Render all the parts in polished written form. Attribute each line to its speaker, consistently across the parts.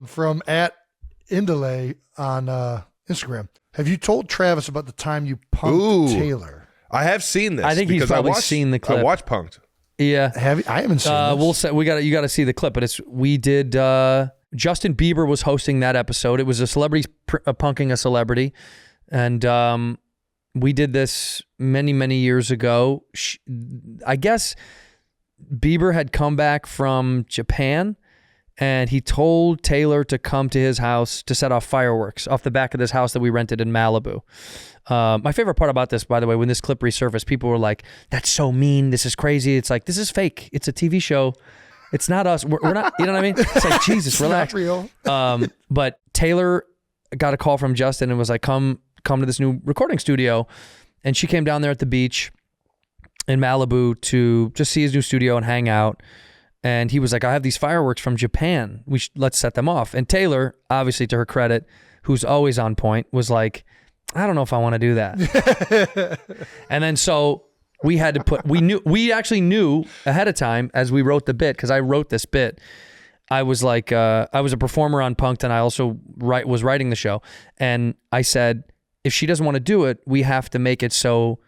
Speaker 1: from @Indele on Instagram. Have you told Travis about the time you punked Taylor?
Speaker 2: I have seen this.
Speaker 3: I think he's probably seen the clip.
Speaker 2: I watched Punked.
Speaker 3: Yeah.
Speaker 1: I haven't seen this.
Speaker 3: You got to see the clip, but we did Justin Bieber was hosting that episode. It was a celebrity punking a celebrity, and we did this many years ago. I guess Bieber had come back from Japan, and he told Taylor to come to his house to set off fireworks off the back of this house that we rented in Malibu. My favorite part about this, by the way, when this clip resurfaced, people were like, "That's so mean. This is crazy." It's like, this is fake. It's a TV show. It's not us. We're not, you know what I mean? It's like, Jesus, relax.
Speaker 1: Not real.
Speaker 3: But Taylor got a call from Justin and was like, come to this new recording studio. And she came down there at the beach in Malibu to just see his new studio and hang out. And he was like, I have these fireworks from Japan. Let's set them off. And Taylor, obviously to her credit, who's always on point, was like, I don't know if I want to do that. And then so we had to we actually knew ahead of time as we wrote the bit, because I wrote this bit. I was like, I was a performer on Punk'd, and I also was writing the show. And I said, if she doesn't want to do it, we have to make it so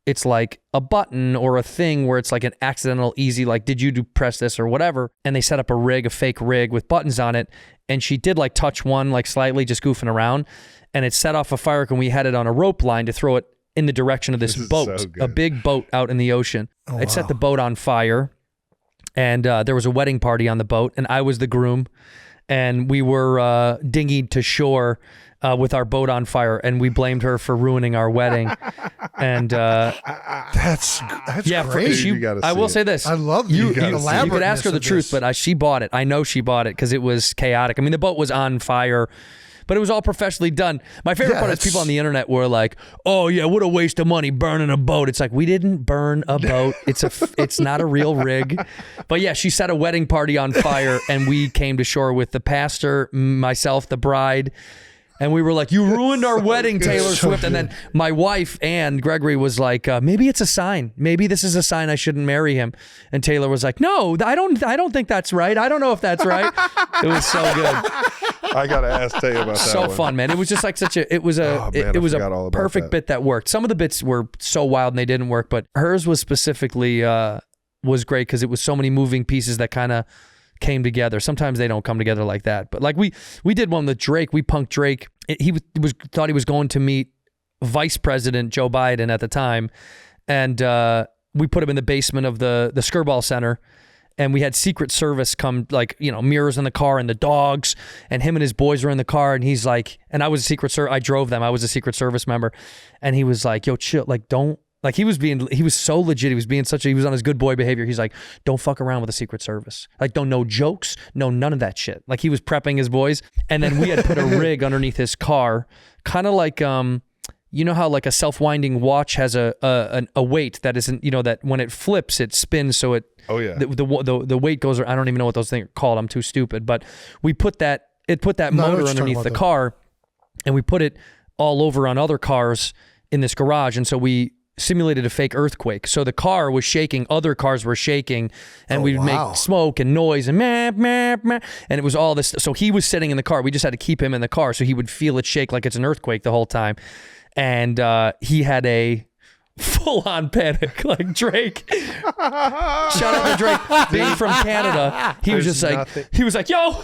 Speaker 3: it's like a button or a thing where it's like an accidental easy, like, did you press this or whatever? And they set up a fake rig with buttons on it. And she did like touch one, like slightly just goofing around. And it set off a firework, and we had it on a rope line to throw it in the direction of this boat, so a big boat out in the ocean.
Speaker 1: Oh,
Speaker 3: it set the boat on fire. And there was a wedding party on the boat, and I was the groom. And we were dinghied to shore with our boat on fire, and we blamed her for ruining our wedding. And
Speaker 1: that's great.
Speaker 3: I will say this:
Speaker 1: I love
Speaker 3: you could ask her the truth, but she bought it. I know she bought it because it was chaotic. I mean, the boat was on fire, but it was all professionally done. My favorite part is people on the internet were like, "Oh yeah, what a waste of money burning a boat." It's like, we didn't burn a boat. It's not a real rig. But yeah, she set a wedding party on fire, and we came to shore with the pastor, myself, the bride. And we were like, you ruined our wedding, Taylor Swift. And then my wife, Anne Gregory, was like, maybe it's a sign. Maybe this is a sign I shouldn't marry him. And Taylor was like, no, I don't think that's right. I don't know if that's right. It was so good.
Speaker 2: I got to ask Taylor about that.
Speaker 3: So fun, man. It was just like it was a perfect bit that worked. Some of the bits were so wild and they didn't work, but hers was specifically was great because it was so many moving pieces that kind of came together. Sometimes they don't come together like that. But like we did one with Drake. We punked Drake. He thought he was going to meet Vice President Joe Biden at the time. And we put him in the basement of the Skirball Center. And we had Secret Service come, like, you know, mirrors in the car and the dogs. And him and his boys were in the car. And he's like, and I was I drove them. I was a Secret Service member. And he was like, yo, chill. Like, don't. Like, he was so legit. He was on his good boy behavior. He's like, don't fuck around with the Secret Service. Like, don't know jokes, no none of that shit. Like, he was prepping his boys. And then we had put a rig underneath his car, kind of like, you know how like a self-winding watch has a weight that isn't, you know, that when it flips, it spins. So it,
Speaker 2: oh yeah,
Speaker 3: the weight goes, I don't even know what those things are called. I'm too stupid. But we put that motor underneath the car, and we put it all over on other cars in this garage. And so we simulated a fake earthquake. So the car was shaking, other cars were shaking, and we'd make smoke and noise and meh, meh, meh. And it was all this. So he was sitting in the car. We just had to keep him in the car so he would feel it shake like it's an earthquake the whole time. And he had a full-on panic, like Drake. Shout out to Drake, being from Canada. He was just like, he was like, yo.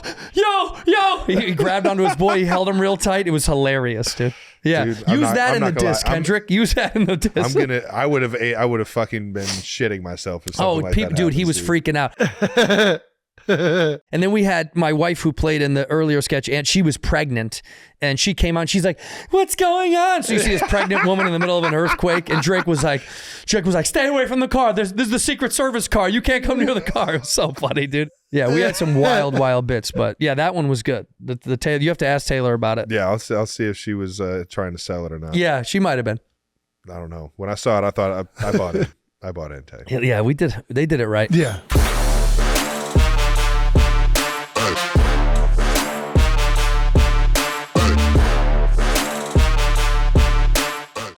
Speaker 3: He grabbed onto his boy. He held him real tight. It was hilarious, dude. Yeah,
Speaker 2: dude,
Speaker 3: use that in the disc, Kendrick. Use that in the disc.
Speaker 2: I would have fucking been shitting myself if something like that
Speaker 3: dude, he was freaking out. And then we had my wife who played in the earlier sketch, and she was pregnant, and she came on. She's like, "What's going on?" So you see this pregnant woman in the middle of an earthquake, and Drake was like, "Stay away from the car. This is the Secret Service car. You can't come near the car." It was so funny, dude. Yeah, we had some wild bits, but yeah, that one was good. The Taylor, you have to ask Taylor about it.
Speaker 2: Yeah, I'll see if she was trying to sell it or not.
Speaker 3: Yeah, she might have been.
Speaker 2: I don't know. When I saw it, I thought I bought it. I bought it.
Speaker 3: Yeah, we did. They did it right.
Speaker 1: Yeah.